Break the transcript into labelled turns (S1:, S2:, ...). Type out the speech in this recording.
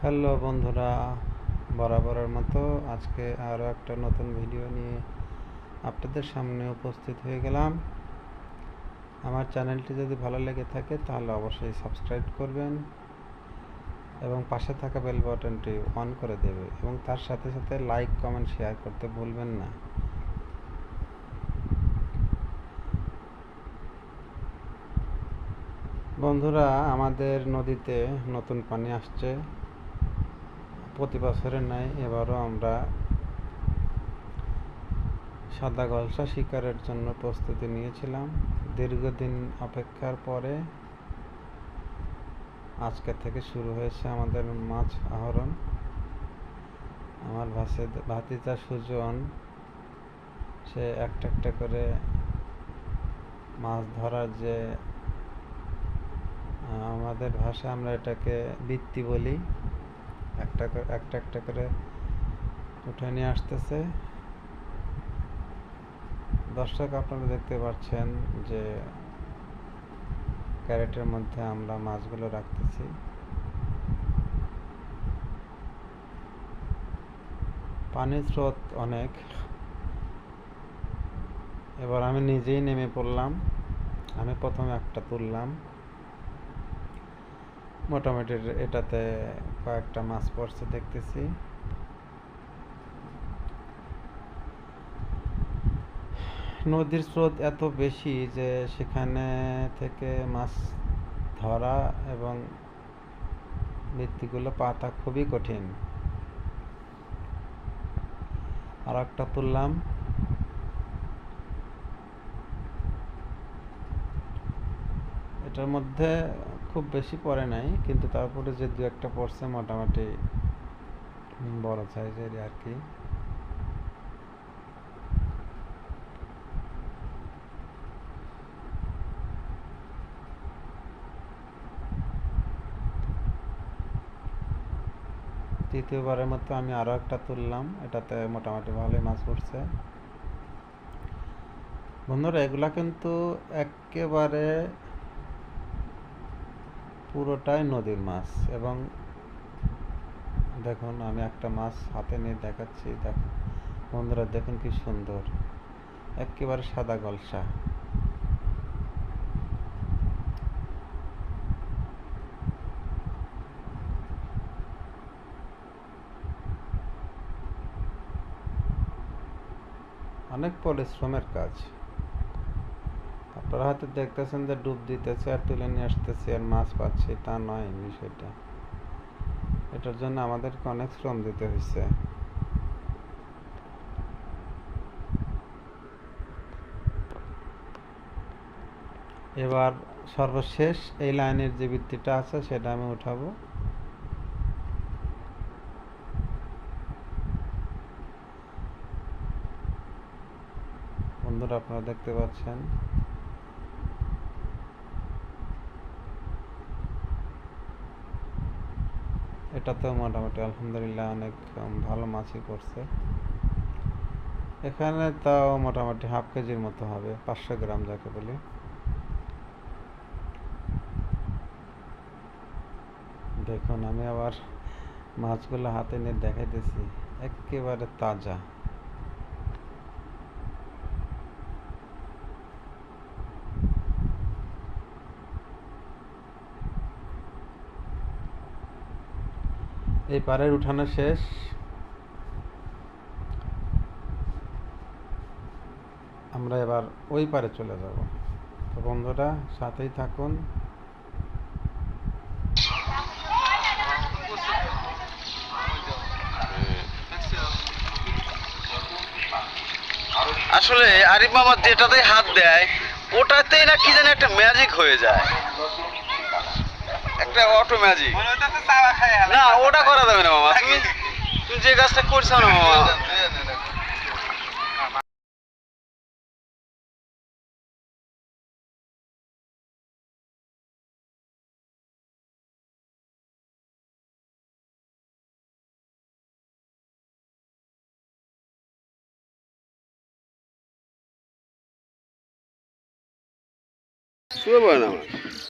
S1: Hello বন্ধুরা, বরাবরের মতো আজকে আরও একটা নতুন ভিডিও নিয়ে আপনাদের সামনে উপস্থিত হয়ে গেলাম। আমার চ্যানেলটি যদি ভালো লেগে থাকে তাহলে অবশ্যই সাবস্ক্রাইব করবেন এবং পাশে থাকা বেল বাটনটি অন করে দেবে এবং তার সাথে সাথে লাইক কমেন্ট শেয়ার করতে ভুলবেন না। বন্ধুরা, আমাদের নদীতে নতুন পানি আসছে। প্রতি বছরের ন্যায় এবারও আমরা সাদা গলসা শিকারের জন্য প্রস্তুতি নিয়েছিলাম। দীর্ঘদিন অপেক্ষার পরে আজকে থেকে শুরু হয়েছে আমাদের মাছ আহরণ। আমার ভাতিজা সুজন সে একটা একটা করে মাছ ধরার যে আমাদের ভাষায় আমরা এটাকে বৃত্তি বলি, একটা একটা করে উঠে নিয়ে আসতেছে। দর্শক, আপনারা দেখতে পাচ্ছেন যে ক্যারেটের মধ্যে আমরা মাছগুলো রাখতেছি। পানির স্রোত অনেক। এবার আমি নিজেই নেমে পড়লাম। আমি প্রথমে একটা তুললাম, মোটামুটি এটাতে কয়েকটা মাছ পড়ছে দেখতেছি। নদীর স্রোত এত বেশি যে সেখানে থেকে মাছ ধরা এবং বৃত্তিগুলো পাতা খুবই কঠিন। আর একটা তুললাম। এটার মধ্যে খুব বেশি পড়ে নাই, কিন্তু তারপরে যে দু একটা পড়ছে মোটামুটি বড় সাইজের আর কি। তৃতীয়বারের মতো আমি আরও একটা তুললাম, এটাতে মোটামুটি ভালোই মাছ পড়ছে। বন্ধুরা, এগুলা কিন্তু একেবারে পুরোটাই নদীর মাছ। এবং দেখুন, আমি একটা মাছ হাতে নিয়ে দেখাচ্ছি। দেখুন বন্ধুরা, দেখুন কি সুন্দর, একেবারে সাদা গলসা। অনেক পরিশ্রমের কাজ। আপনারা হয়তো দেখতেছেন যে ডুব দিতেছে আর তুলে নিয়ে আসতেছে আর মাছ পাচ্ছি, তা নয় বিষয়টা। এটার জন্য আমাদেরকে অনেক শ্রম দিতে হয়েছে। এবার সর্বশেষ এই লাইনের যে বৃত্তিটা আছে সেটা আমি উঠাবো। বন্ধুরা, আপনারা দেখতে পাচ্ছেন এটাতেও মোটামুটি আলহামদুলিল্লাহ অনেক ভালো মাছই পড়ছে। এখানে তাও মোটামুটি হাফ কেজির মতো হবে, 500 গ্রাম যাকে বলি। দেখুন, আমি আবার মাছগুলো হাতে নিয়ে দেখাইতেছি, একেবারে তাজা। এই পাড়ের উঠানো শেষ। আমরা এবার ওই পারে চলে যাব। তো বন্ধুরা, সাথেই থাকুন।
S2: আসলে আরিফ মামা যেটাতে হাত দেয় ওটাতেই না কি জানি একটা ম্যাজিক হয়ে যায়, একটা অটো ম্যাজিক। না, ওটা করা যাবে না মামা, তুমি তুমি যে কাজটা করছো না মামা। শুয়ে পড়ে না আমার।